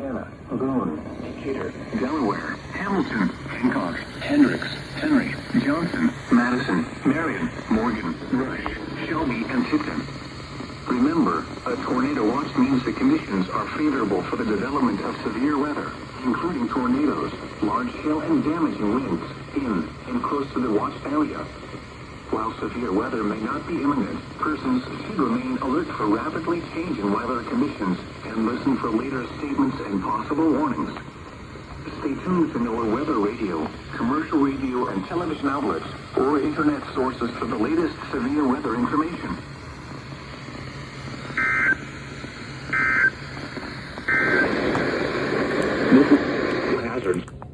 Susquehanna, Boone, Decatur, Delaware, Hamilton, Hancock, Hendricks, Henry, Johnson, Madison, Marion, Morgan, Rush, Shelby, and Tipton. Remember, a tornado watch means the conditions are favorable for the development of severe weather, including tornadoes, large hail, and damaging winds in and close to the watched area. While severe weather may not be imminent, persons should remain alert for rapidly changing weather conditions and listen for later statements and possible warnings. Stay tuned to NOAA weather radio, commercial radio and television outlets, or internet sources for the latest severe weather information. Hazards.